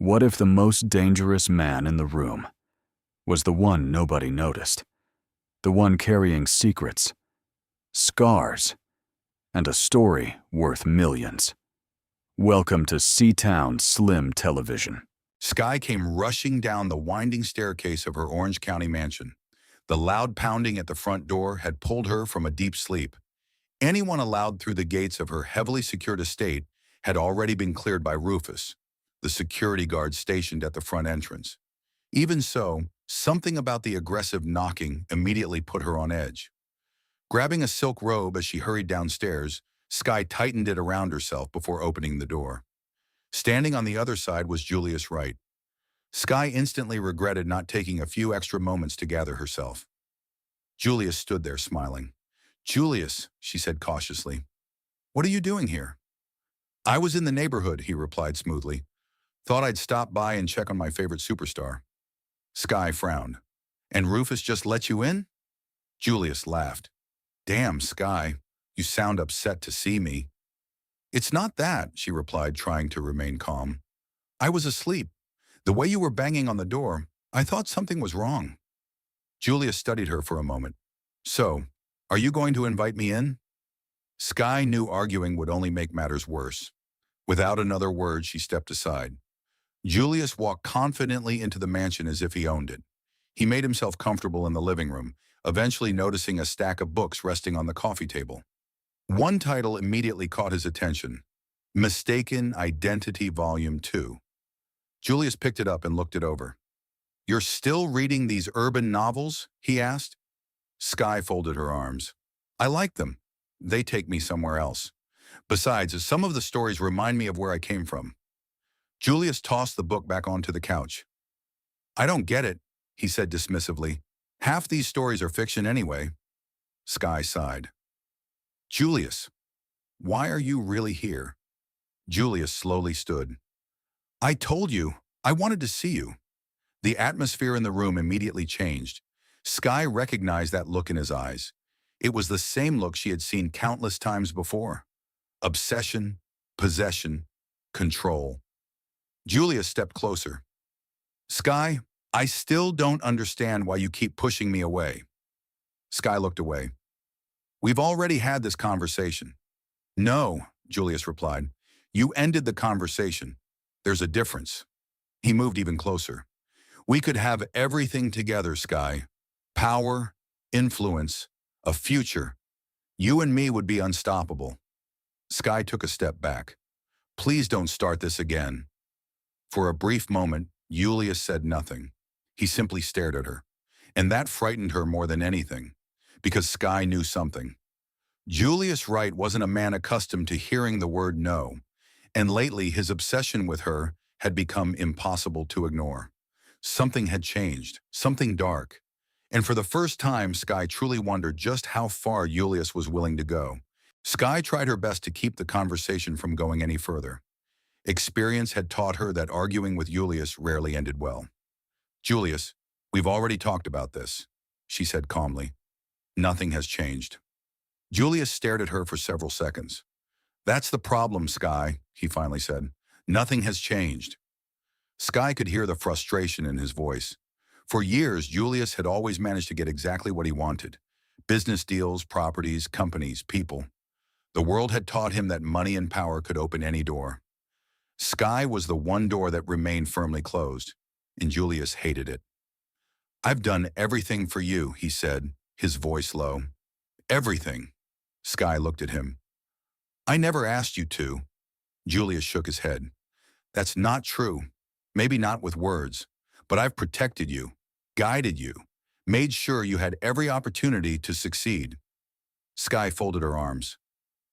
What if the most dangerous man in the room was the one nobody noticed? The one carrying secrets, scars, and a story worth millions. Welcome to Seatown Slim Television. Sky came rushing down the winding staircase of her Orange County mansion. The loud pounding at the front door had pulled her from a deep sleep. Anyone allowed through the gates of her heavily secured estate had already been cleared by Rufus, the security guard stationed at the front entrance. Even so, something about the aggressive knocking immediately put her on edge. Grabbing a silk robe as she hurried downstairs, Sky tightened it around herself before opening the door. Standing on the other side was Julius Wright. Sky instantly regretted not taking a few extra moments to gather herself. Julius stood there smiling. "Julius," she said cautiously, "what are you doing here?" "I was in the neighborhood," he replied smoothly. "Thought I'd stop by and check on my favorite superstar." Sky frowned. "And Rufus just let you in?" Julius laughed. "Damn, Sky, you sound upset to see me." "It's not that," she replied, trying to remain calm. "I was asleep. The way you were banging on the door, I thought something was wrong." Julius studied her for a moment. "So, are you going to invite me in?" Sky knew arguing would only make matters worse. Without another word, she stepped aside. Julius walked confidently into the mansion as if he owned it. He made himself comfortable in the living room, eventually noticing a stack of books resting on the coffee table. One title immediately caught his attention: Mistaken Identity Volume 2. Julius picked it up and looked it over. "You're still reading these urban novels?" he asked. Sky folded her arms. "I like them. They take me somewhere else. Besides, some of the stories remind me of where I came from." Julius tossed the book back onto the couch. "I don't get it," he said dismissively. "Half these stories are fiction anyway." Sky sighed. "Julius, why are you really here?" Julius slowly stood. "I told you, I wanted to see you." The atmosphere in the room immediately changed. Sky recognized that look in his eyes. It was the same look she had seen countless times before. Obsession, possession, control. Julius stepped closer. "Sky, I still don't understand why you keep pushing me away." Sky looked away. "We've already had this conversation." "No," Julius replied. "You ended the conversation. There's a difference." He moved even closer. "We could have everything together, Sky. Power, influence, a future. You and me would be unstoppable." Sky took a step back. "Please don't start this again." For a brief moment, Julius said nothing. He simply stared at her. And that frightened her more than anything, because Sky knew something. Julius Wright wasn't a man accustomed to hearing the word no, and lately his obsession with her had become impossible to ignore. Something had changed, something dark. And for the first time, Sky truly wondered just how far Julius was willing to go. Sky tried her best to keep the conversation from going any further. Experience had taught her that arguing with Julius rarely ended well. "Julius, we've already talked about this," she said calmly. "Nothing has changed." Julius stared at her for several seconds. "That's the problem, Sky," he finally said. "Nothing has changed." Sky could hear the frustration in his voice. For years, Julius had always managed to get exactly what he wanted: business deals, properties, companies, people. The world had taught him that money and power could open any door. Sky was the one door that remained firmly closed, and Julius hated it. "I've done everything for you," he said, his voice low. "Everything." Sky looked at him. "I never asked you to." Julius shook his head. "That's not true. Maybe not with words, but I've protected you, guided you, made sure you had every opportunity to succeed." Sky folded her arms.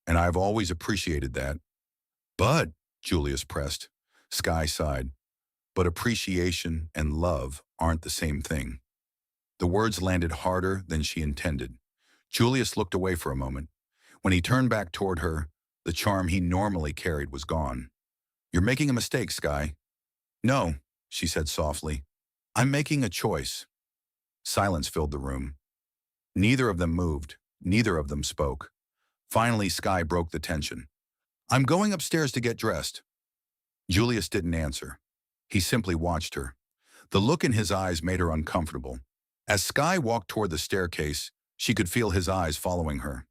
"And I've always appreciated that." "But," Julius pressed. Sky sighed. "But appreciation and love aren't the same thing." The words landed harder than she intended. Julius looked away for a moment. When he turned back toward her, the charm he normally carried was gone. "You're making a mistake, Sky." "No," she said softly. "I'm making a choice." Silence filled the room. Neither of them moved. Neither of them spoke. Finally, Sky broke the tension. "I'm going upstairs to get dressed." Julius didn't answer. He simply watched her. The look in his eyes made her uncomfortable. As Sky walked toward the staircase, she could feel his eyes following her.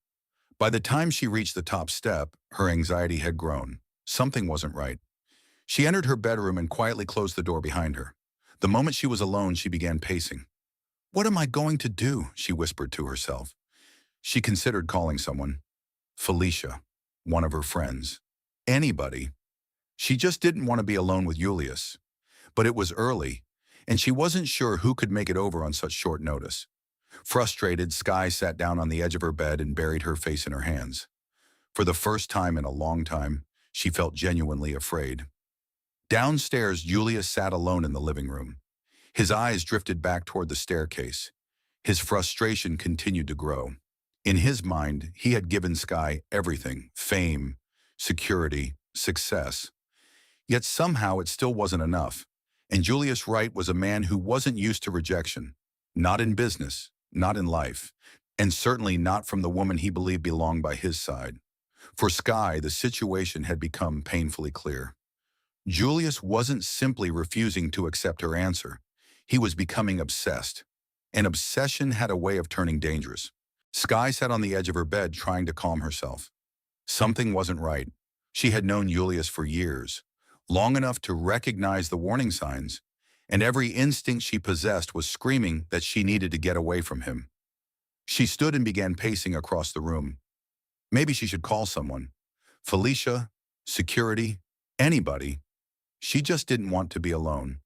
By the time she reached the top step, her anxiety had grown. Something wasn't right. She entered her bedroom and quietly closed the door behind her. The moment she was alone, she began pacing. "What am I going to do?" she whispered to herself. She considered calling someone. Felicia, one of her friends. Anybody. She just didn't want to be alone with Julius. But it was early, and she wasn't sure who could make it over on such short notice. Frustrated, Sky sat down on the edge of her bed and buried her face in her hands. For the first time in a long time, she felt genuinely afraid. Downstairs, Julius sat alone in the living room. His eyes drifted back toward the staircase. His frustration continued to grow. In his mind, he had given Sky everything: fame, security, success. Yet somehow it still wasn't enough. And Julius Wright was a man who wasn't used to rejection. Not in business, not in life, and certainly not from the woman he believed belonged by his side. For Sky, the situation had become painfully clear. Julius wasn't simply refusing to accept her answer. He was becoming obsessed. An obsession had a way of turning dangerous. Sky sat on the edge of her bed trying to calm herself. Something wasn't right. She had known Julius for years, long enough to recognize the warning signs, and every instinct she possessed was screaming that she needed to get away from him. She stood and began pacing across the room. Maybe she should call someone. Felicia, security, anybody. She just didn't want to be alone.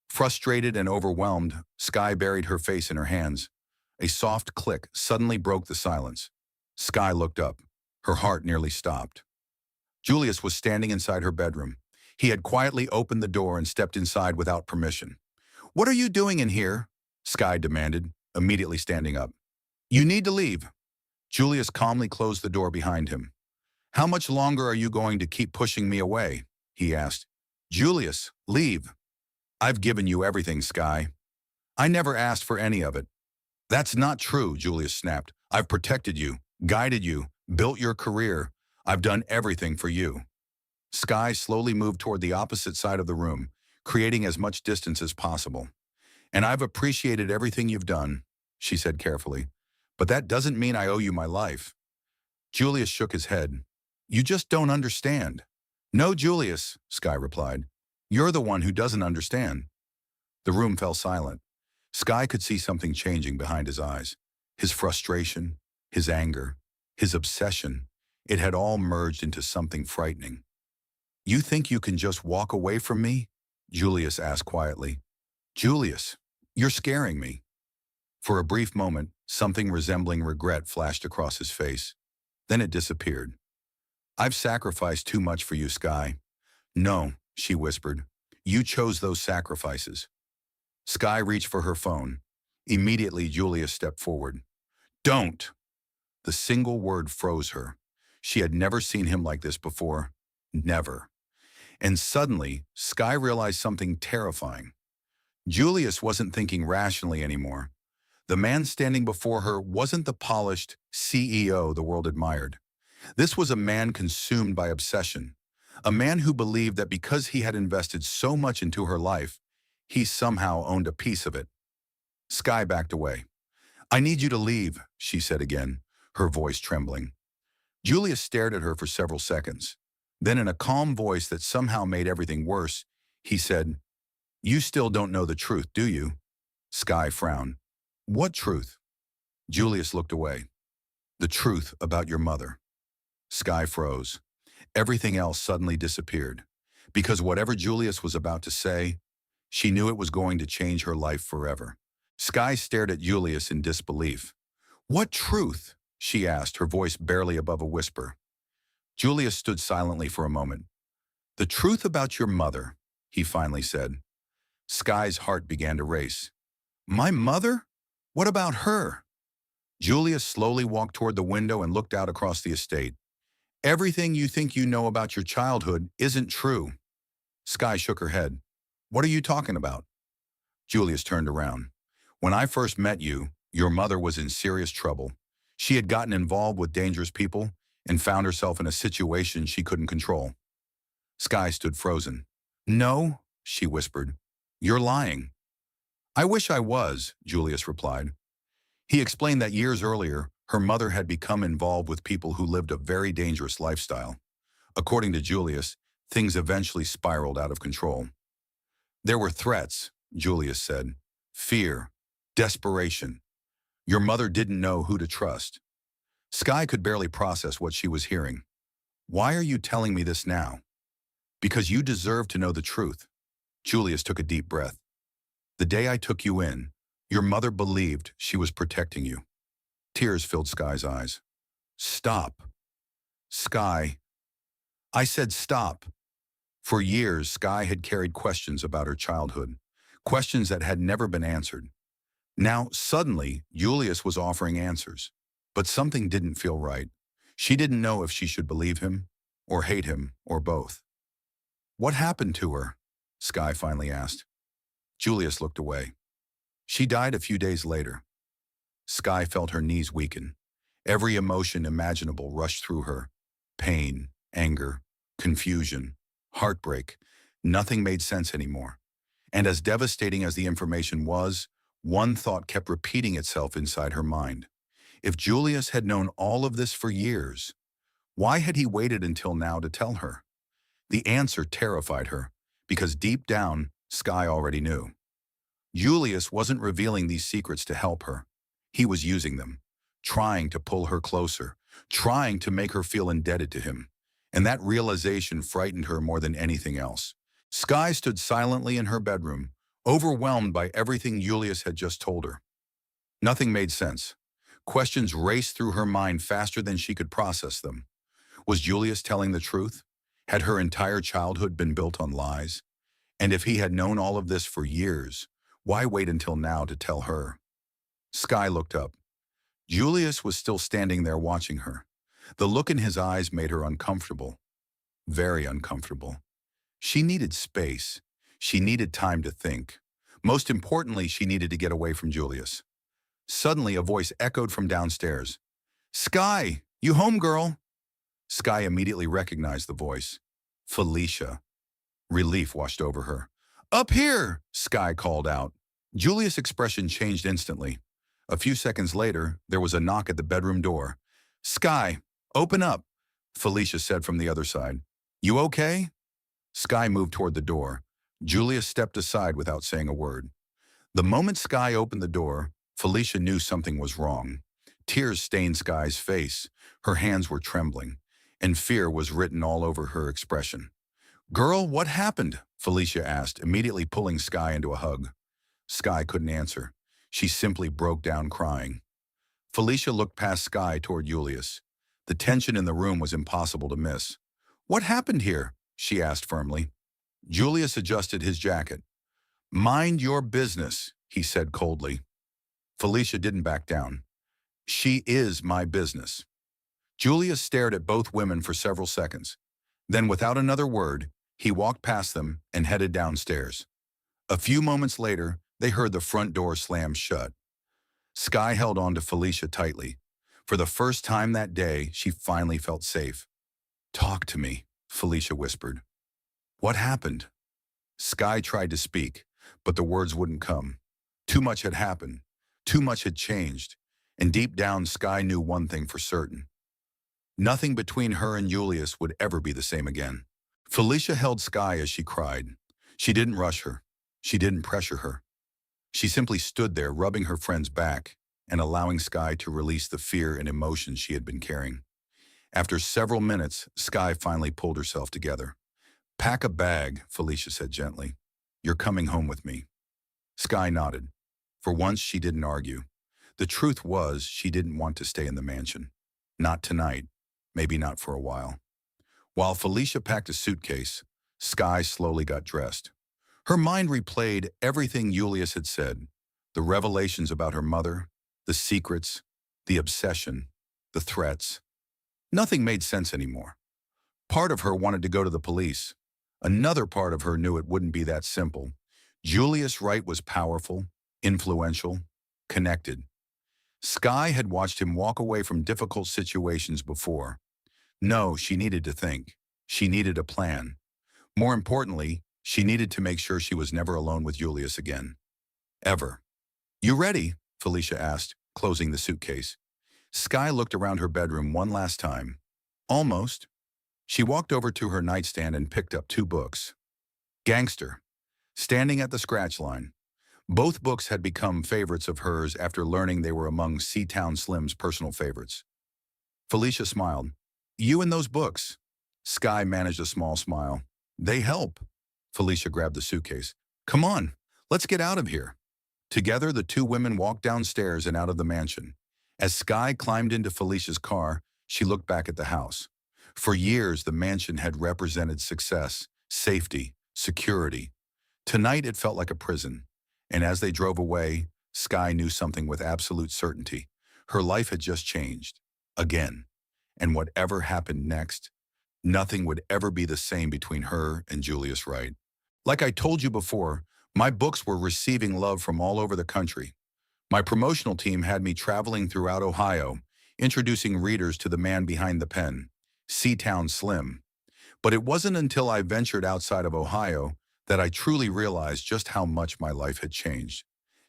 Frustrated and overwhelmed, Sky buried her face in her hands. A soft click suddenly broke the silence. Sky looked up. Her heart nearly stopped. Julius was standing inside her bedroom. He had quietly opened the door and stepped inside without permission. "What are you doing in here?" Sky demanded, immediately standing up. "You need to leave." Julius calmly closed the door behind him. "How much longer are you going to keep pushing me away?" he asked. "Julius, leave." "I've given you everything, Sky." "I never asked for any of it." "That's not true," Julius snapped. "I've protected you, guided you, built your career. I've done everything for you." Sky slowly moved toward the opposite side of the room, creating as much distance as possible. "And I've appreciated everything you've done," she said carefully. "But that doesn't mean I owe you my life." Julius shook his head. "You just don't understand." "No, Julius," Sky replied. "You're the one who doesn't understand." The room fell silent. Sky could see something changing behind his eyes. His frustration, his anger, his obsession. It had all merged into something frightening. "You think you can just walk away from me?" Julius asked quietly. "Julius, you're scaring me." For a brief moment, something resembling regret flashed across his face. Then it disappeared. "I've sacrificed too much for you, Sky." "No," she whispered. "You chose those sacrifices." Sky reached for her phone. Immediately, Julius stepped forward. "Don't!" The single word froze her. She had never seen him like this before. Never. And suddenly, Sky realized something terrifying. Julius wasn't thinking rationally anymore. The man standing before her wasn't the polished CEO the world admired. This was a man consumed by obsession. A man who believed that because he had invested so much into her life, he somehow owned a piece of it. Sky backed away. "I need you to leave," she said again, her voice trembling. Julius stared at her for several seconds. Then in a calm voice that somehow made everything worse, he said, "You still don't know the truth, do you?" Sky frowned. "What truth?" Julius looked away. "The truth about your mother." Sky froze. Everything else suddenly disappeared. Because whatever Julius was about to say, she knew it was going to change her life forever. Sky stared at Julius in disbelief. "What truth?" she asked, her voice barely above a whisper. Julius stood silently for a moment. "The truth about your mother," he finally said. Sky's heart began to race. "My mother? What about her?" Julius slowly walked toward the window and looked out across the estate. "Everything you think you know about your childhood isn't true." Sky shook her head. "What are you talking about?" Julius turned around. "When I first met you, your mother was in serious trouble. She had gotten involved with dangerous people and found herself in a situation she couldn't control." Sky stood frozen. "No, she whispered. "You're lying." "I wish I was," Julius replied. He explained that years earlier, her mother had become involved with people who lived a very dangerous lifestyle. According to Julius, things eventually spiraled out of control. "There were threats," Julius said. "Fear. Desperation. Your mother didn't know who to trust." Sky could barely process what she was hearing. "Why are you telling me this now?" "Because you deserve to know the truth." Julius took a deep breath. "The day I took you in, your mother believed she was protecting you." Tears filled Sky's eyes. "Stop. Sky." "I said stop." For years, Sky had carried questions about her childhood, questions that had never been answered. Now, suddenly, Julius was offering answers. But something didn't feel right. She didn't know if she should believe him, or hate him, or both. "What happened to her?" Sky finally asked. Julius looked away. "She died a few days later." Sky felt her knees weaken. Every emotion imaginable rushed through her. Pain, anger, confusion, heartbreak. Nothing made sense anymore. And as devastating as the information was, one thought kept repeating itself inside her mind. If Julius had known all of this for years, why had he waited until now to tell her? The answer terrified her, because deep down, Sky already knew. Julius wasn't revealing these secrets to help her. He was using them, trying to pull her closer, trying to make her feel indebted to him. And that realization frightened her more than anything else. Sky stood silently in her bedroom, overwhelmed by everything Julius had just told her. Nothing made sense. Questions raced through her mind faster than she could process them. Was Julius telling the truth? Had her entire childhood been built on lies? And if he had known all of this for years, why wait until now to tell her? Sky looked up. Julius was still standing there watching her. The look in his eyes made her uncomfortable. Very uncomfortable. She needed space. She needed time to think. Most importantly, she needed to get away from Julius. Suddenly, a voice echoed from downstairs. "Sky, you home, girl?" Sky immediately recognized the voice. Felicia. Relief washed over her. "Up here!" Sky called out. Julius' expression changed instantly. A few seconds later, there was a knock at the bedroom door. "Sky, open up," Felicia said from the other side. "You okay?" Sky moved toward the door. Julius stepped aside without saying a word. The moment Sky opened the door, Felicia knew something was wrong. Tears stained Sky's face. Her hands were trembling, and fear was written all over her expression. "Girl, what happened?" Felicia asked, immediately pulling Sky into a hug. Sky couldn't answer. She simply broke down crying. Felicia looked past Sky toward Julius. The tension in the room was impossible to miss. "What happened here?" she asked firmly. Julius adjusted his jacket. "Mind your business," he said coldly. Felicia didn't back down. "She is my business." Julius stared at both women for several seconds. Then, without another word, he walked past them and headed downstairs. A few moments later, they heard the front door slam shut. Sky held on to Felicia tightly. For the first time that day, she finally felt safe. "Talk to me," Felicia whispered. "What happened?" Sky tried to speak, but the words wouldn't come. Too much had happened. Too much had changed. And deep down, Sky knew one thing for certain. Nothing between her and Julius would ever be the same again. Felicia held Sky as she cried. She didn't rush her. She didn't pressure her. She simply stood there, rubbing her friend's back and allowing Sky to release the fear and emotions she had been carrying. After several minutes, Sky finally pulled herself together. "Pack a bag," Felicia said gently. "You're coming home with me." Sky nodded. For once, she didn't argue. The truth was, she didn't want to stay in the mansion. Not tonight. Maybe not for a while. While Felicia packed a suitcase, Sky slowly got dressed. Her mind replayed everything Julius had said, the revelations about her mother, the secrets, the obsession, the threats. Nothing made sense anymore. Part of her wanted to go to the police. Another part of her knew it wouldn't be that simple. Julius Wright was powerful, influential, connected. Sky had watched him walk away from difficult situations before. No, she needed to think. She needed a plan. More importantly, She needed to make sure she was never alone with Julius again. Ever. "You ready?" Felicia asked, closing the suitcase. Sky looked around her bedroom one last time. Almost. She walked over to her nightstand and picked up 2 books. Gangster. Standing at the scratch line. Both books had become favorites of hers after learning they were among Seatown Slim's personal favorites. Felicia smiled. "You and those books." Sky managed a small smile. "They help." Felicia grabbed the suitcase. "Come on, let's get out of here." Together, the 2 women walked downstairs and out of the mansion. As Sky climbed into Felicia's car, she looked back at the house. For years, the mansion had represented success, safety, security. Tonight, it felt like a prison. And as they drove away, Sky knew something with absolute certainty. Her life had just changed. Again. And whatever happened next, nothing would ever be the same between her and Julius Wright. Like I told you before, my books were receiving love from all over the country. My promotional team had me traveling throughout Ohio, introducing readers to the man behind the pen, Seatown Slim. But it wasn't until I ventured outside of Ohio that I truly realized just how much my life had changed.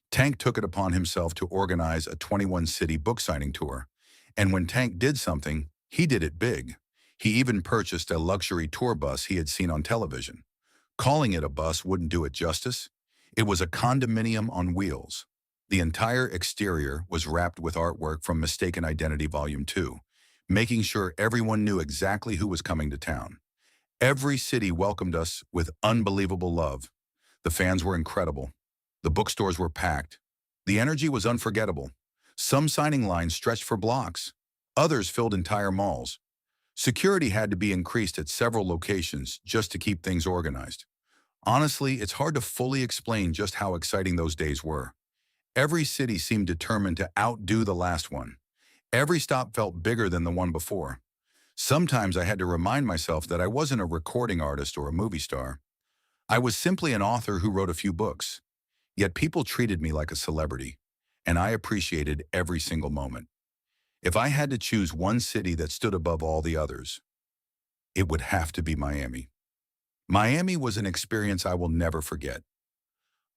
Tank took it upon himself to organize a 21-city book signing tour. And when Tank did something, he did it big. He even purchased a luxury tour bus he had seen on television. Calling it a bus wouldn't do it justice. It was a condominium on wheels. The entire exterior was wrapped with artwork from Mistaken Identity Volume 2, making sure everyone knew exactly who was coming to town. Every city welcomed us with unbelievable love. The fans were incredible. The bookstores were packed. The energy was unforgettable. Some signing lines stretched for blocks. Others filled entire malls. Security had to be increased at several locations just to keep things organized. Honestly, it's hard to fully explain just how exciting those days were. Every city seemed determined to outdo the last one. Every stop felt bigger than the one before. Sometimes I had to remind myself that I wasn't a recording artist or a movie star. I was simply an author who wrote a few books. Yet people treated me like a celebrity, and I appreciated every single moment. If I had to choose one city that stood above all the others, it would have to be Miami. Miami was an experience I will never forget.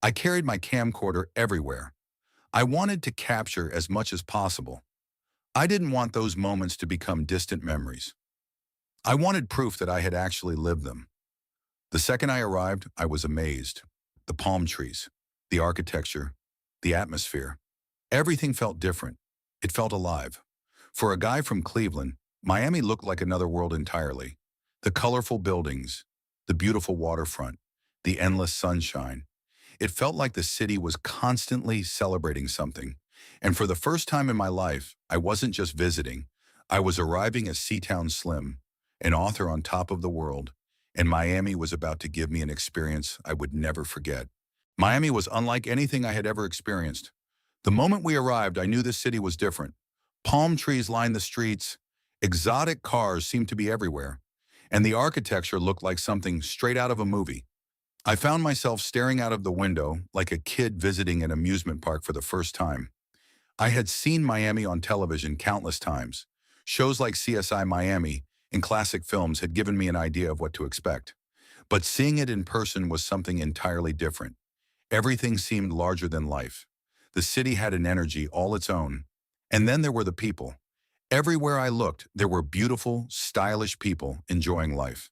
I carried my camcorder everywhere. I wanted to capture as much as possible. I didn't want those moments to become distant memories. I wanted proof that I had actually lived them. The second I arrived, I was amazed. The palm trees, the architecture, the atmosphere. Everything felt different. It felt alive. For a guy from Cleveland, Miami looked like another world entirely. The colorful buildings, the beautiful waterfront, the endless sunshine. It felt like the city was constantly celebrating something. And for the first time in my life, I wasn't just visiting. I was arriving as Seatown Slim, an author on top of the world, and Miami was about to give me an experience I would never forget. Miami was unlike anything I had ever experienced. The moment we arrived, I knew this city was different. Palm trees lined the streets, exotic cars seemed to be everywhere, and the architecture looked like something straight out of a movie. I found myself staring out of the window like a kid visiting an amusement park for the first time. I had seen Miami on television countless times. Shows like CSI Miami and classic films had given me an idea of what to expect. But seeing it in person was something entirely different. Everything seemed larger than life. The city had an energy all its own. And then there were the people. Everywhere I looked, there were beautiful, stylish people enjoying life.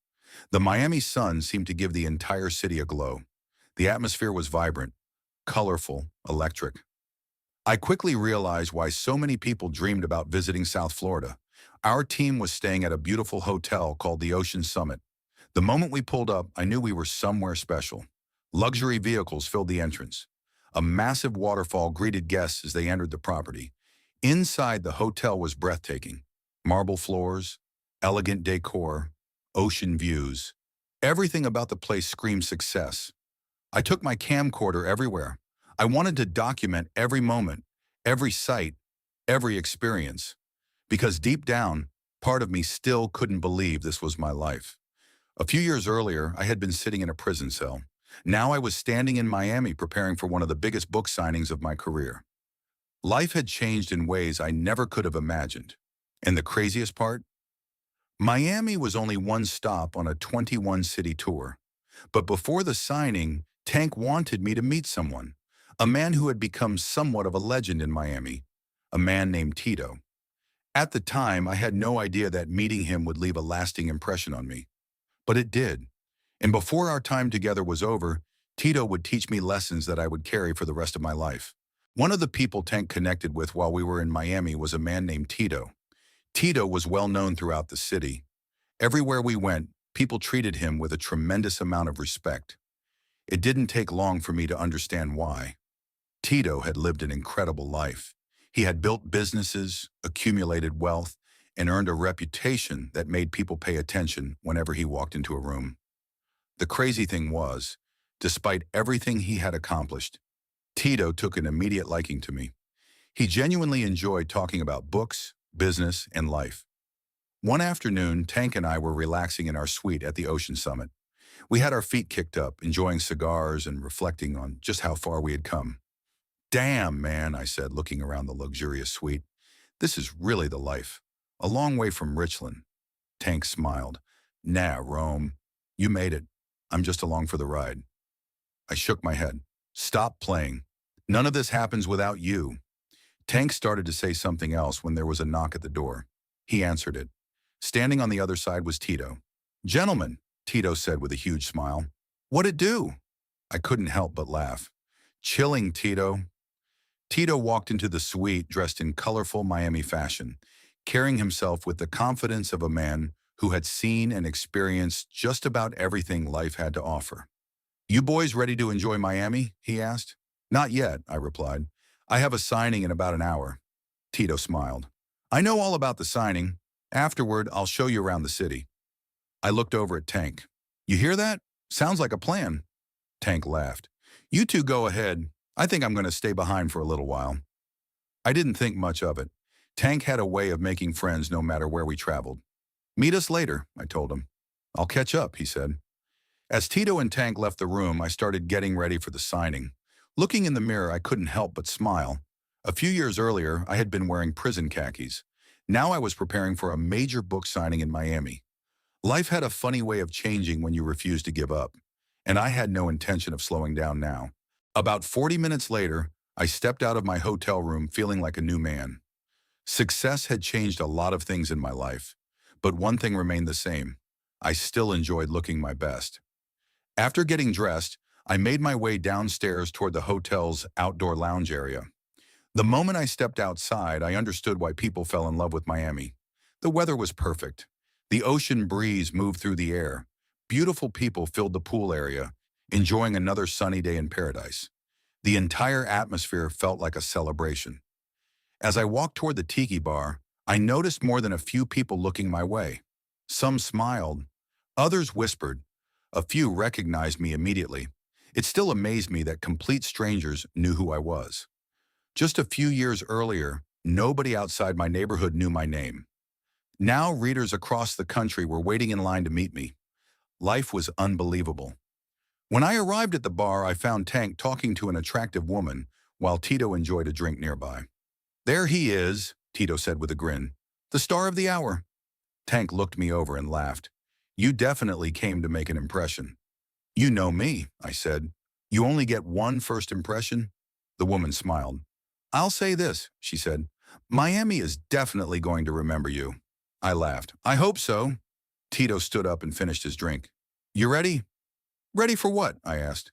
The Miami sun seemed to give the entire city a glow. The atmosphere was vibrant, colorful, electric. I quickly realized why so many people dreamed about visiting South Florida. Our team was staying at a beautiful hotel called the Ocean Summit. The moment we pulled up, I knew we were somewhere special. Luxury vehicles filled the entrance. A massive waterfall greeted guests as they entered the property. Inside, the hotel was breathtaking. Marble floors, elegant decor, ocean views. Everything about the place screamed success. I took my camcorder everywhere. I wanted to document every moment, every sight, every experience. Because deep down, part of me still couldn't believe this was my life. A few years earlier, I had been sitting in a prison cell. Now I was standing in Miami preparing for one of the biggest book signings of my career. Life had changed in ways I never could have imagined. And the craziest part? Miami was only one stop on a 21-city tour. But before the signing, Tank wanted me to meet someone, a man who had become somewhat of a legend in Miami, a man named Tito. At the time, I had no idea that meeting him would leave a lasting impression on me. But it did. And before our time together was over, Tito would teach me lessons that I would carry for the rest of my life. One of the people Tank connected with while we were in Miami was a man named Tito. Tito was well known throughout the city. Everywhere we went, people treated him with a tremendous amount of respect. It didn't take long for me to understand why. Tito had lived an incredible life. He had built businesses, accumulated wealth, and earned a reputation that made people pay attention whenever he walked into a room. The crazy thing was, despite everything he had accomplished, Tito took an immediate liking to me. He genuinely enjoyed talking about books, business, and life. One afternoon, Tank and I were relaxing in our suite at the ocean summit. We had our feet kicked up, enjoying cigars and reflecting on just how far we had come. "Damn, man," I said, looking around the luxurious suite. "This is really the life. A long way from Richland." Tank smiled. "Nah, Rome. You made it. I'm just along for the ride." I shook my head. "Stop playing. None of this happens without you." Tank started to say something else when there was a knock at the door. He answered it. Standing on the other side was Tito. "Gentlemen," Tito said with a huge smile. "What'd it do?" I couldn't help but laugh. "Chilling, Tito." Tito walked into the suite dressed in colorful Miami fashion, carrying himself with the confidence of a man who had seen and experienced just about everything life had to offer. "You boys ready to enjoy Miami?" he asked. "Not yet," I replied. "I have a signing in about an hour." Tito smiled. "I know all about the signing. Afterward, I'll show you around the city." I looked over at Tank. "You hear that? Sounds like a plan." Tank laughed. "You two go ahead. I think I'm going to stay behind for a little while." I didn't think much of it. Tank had a way of making friends no matter where we traveled. "Meet us later," I told him. "I'll catch up," he said. As Tito and Tank left the room, I started getting ready for the signing. Looking in the mirror, I couldn't help but smile. A few years earlier, I had been wearing prison khakis. Now I was preparing for a major book signing in Miami. Life had a funny way of changing when you refuse to give up, and I had no intention of slowing down now. About 40 minutes later, I stepped out of my hotel room feeling like a new man. Success had changed a lot of things in my life, but one thing remained the same. I still enjoyed looking my best. After getting dressed, I made my way downstairs toward the hotel's outdoor lounge area. The moment I stepped outside, I understood why people fell in love with Miami. The weather was perfect. The ocean breeze moved through the air. Beautiful people filled the pool area, enjoying another sunny day in paradise. The entire atmosphere felt like a celebration. As I walked toward the tiki bar, I noticed more than a few people looking my way. Some smiled. Others whispered. A few recognized me immediately. It still amazed me that complete strangers knew who I was. Just a few years earlier, nobody outside my neighborhood knew my name. Now readers across the country were waiting in line to meet me. Life was unbelievable. When I arrived at the bar, I found Tank talking to an attractive woman while Tito enjoyed a drink nearby. "There he is," Tito said with a grin. "The star of the hour." Tank looked me over and laughed. "You definitely came to make an impression." "You know me," I said. "You only get one first impression?" The woman smiled. "I'll say this," she said. "Miami is definitely going to remember you." I laughed. "I hope so." Tito stood up and finished his drink. "You ready?" "Ready for what?" I asked.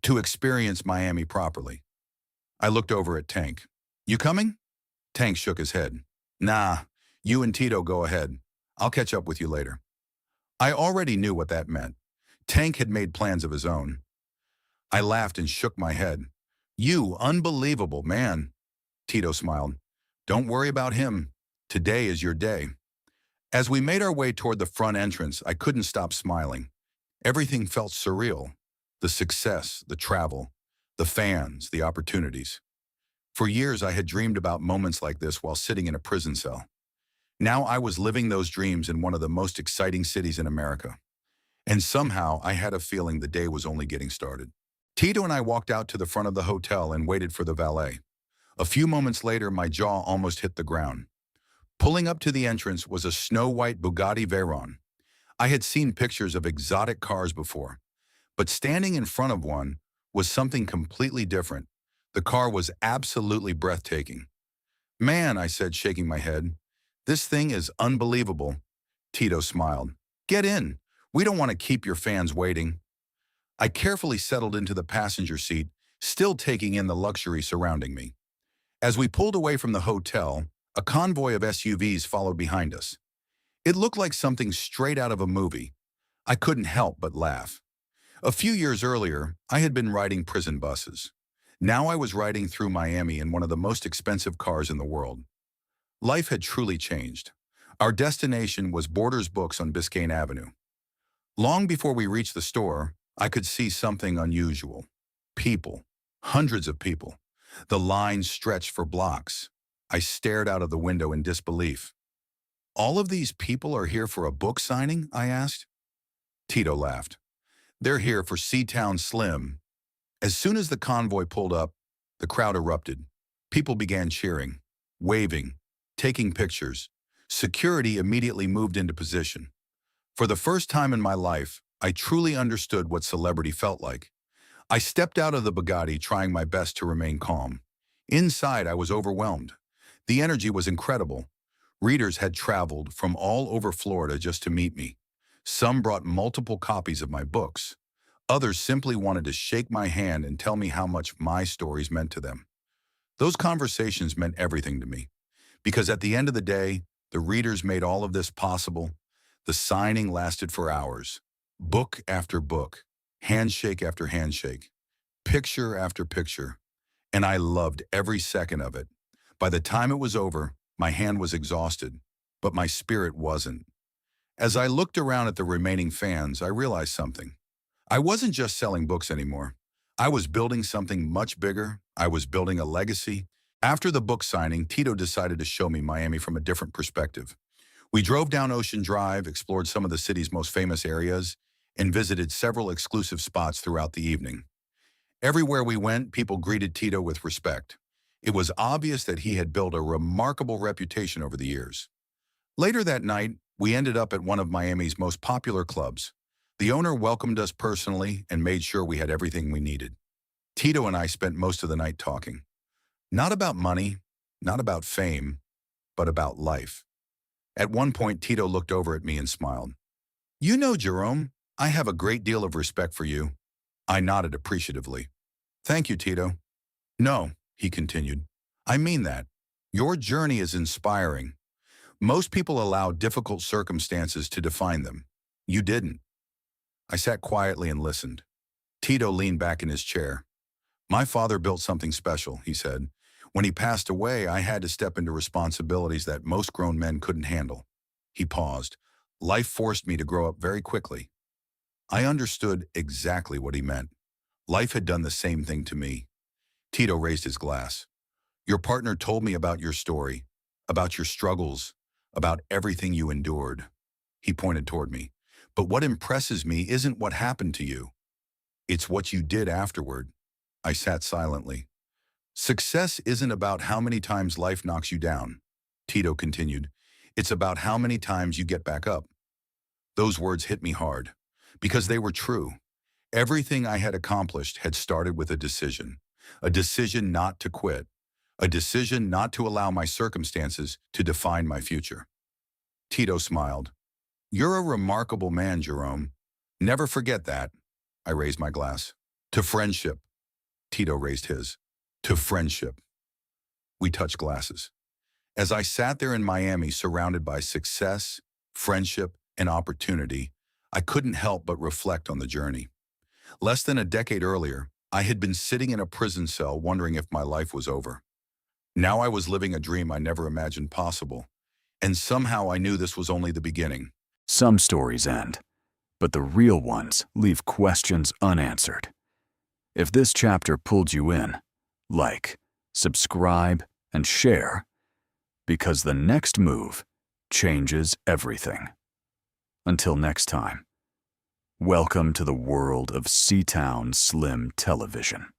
"To experience Miami properly." I looked over at Tank. "You coming?" Tank shook his head. "Nah, you and Tito go ahead. I'll catch up with you later." I already knew what that meant. Tank had made plans of his own. I laughed and shook my head. "You unbelievable man." Tito smiled. "Don't worry about him. Today is your day." As we made our way toward the front entrance, I couldn't stop smiling. Everything felt surreal. The success, the travel, the fans, the opportunities. For years, I had dreamed about moments like this while sitting in a prison cell. Now I was living those dreams in one of the most exciting cities in America. And somehow, I had a feeling the day was only getting started. Tito and I walked out to the front of the hotel and waited for the valet. A few moments later, my jaw almost hit the ground. Pulling up to the entrance was a snow-white Bugatti Veyron. I had seen pictures of exotic cars before, But standing in front of one was something completely different. The car was absolutely breathtaking. Man, I said, shaking my head, this thing is unbelievable. Tito smiled. Get in. We don't want to keep your fans waiting. I carefully settled into the passenger seat, still taking in the luxury surrounding me. As we pulled away from the hotel, a convoy of SUVs followed behind us. It looked like something straight out of a movie. I couldn't help but laugh. A few years earlier, I had been riding prison buses. Now I was riding through Miami in one of the most expensive cars in the world. Life had truly changed. Our destination was Borders Books on Biscayne Avenue. Long before we reached the store, I could see something unusual. People. Hundreds of people. The lines stretched for blocks. I stared out of the window in disbelief. All of these people are here for a book signing? I asked. Tito laughed. They're here for Seatown Slim. As soon as the convoy pulled up, the crowd erupted. People began cheering, waving, taking pictures. Security immediately moved into position. For the first time in my life, I truly understood what celebrity felt like. I stepped out of the Bugatti trying my best to remain calm. Inside, I was overwhelmed. The energy was incredible. Readers had traveled from all over Florida just to meet me. Some brought multiple copies of my books. Others simply wanted to shake my hand and tell me how much my stories meant to them. Those conversations meant everything to me, because at the end of the day, the readers made all of this possible. The signing lasted for hours. Book after book, handshake after handshake, picture after picture, and I loved every second of it. By the time it was over, my hand was exhausted, but my spirit wasn't. As I looked around at the remaining fans, I realized something. I wasn't just selling books anymore. I was building something much bigger. I was building a legacy. After the book signing, Tito decided to show me Miami from a different perspective. We drove down Ocean Drive, explored some of the city's most famous areas, and visited several exclusive spots throughout the evening. Everywhere we went, people greeted Tito with respect. It was obvious that he had built a remarkable reputation over the years. Later that night, we ended up at one of Miami's most popular clubs. The owner welcomed us personally and made sure we had everything we needed. Tito and I spent most of the night talking. Not about money, not about fame, but about life. At one point, Tito looked over at me and smiled. You know, Jerome, I have a great deal of respect for you. I nodded appreciatively. Thank you, Tito. No, he continued. I mean that. Your journey is inspiring. Most people allow difficult circumstances to define them. You didn't. I sat quietly and listened. Tito leaned back in his chair. My father built something special, he said. When he passed away, I had to step into responsibilities that most grown men couldn't handle. He paused. Life forced me to grow up very quickly. I understood exactly what he meant. Life had done the same thing to me. Tito raised his glass. Your partner told me about your story, about your struggles, about everything you endured. He pointed toward me. But what impresses me isn't what happened to you. It's what you did afterward. I sat silently. Success isn't about how many times life knocks you down, Tito continued. It's about how many times you get back up. Those words hit me hard, because they were true. Everything I had accomplished had started with a decision not to quit, a decision not to allow my circumstances to define my future. Tito smiled. You're a remarkable man, Jerome. Never forget that. I raised my glass. To friendship. Tito raised his. To friendship. We touched glasses. As I sat there in Miami surrounded by success, friendship, and opportunity, I couldn't help but reflect on the journey. Less than a decade earlier, I had been sitting in a prison cell wondering if my life was over. Now I was living a dream I never imagined possible, and somehow I knew this was only the beginning. Some stories end, but the real ones leave questions unanswered. If this chapter pulled you in, like, subscribe, and share, because the next move changes everything. Until next time, welcome to the world of Seatown Slim Television.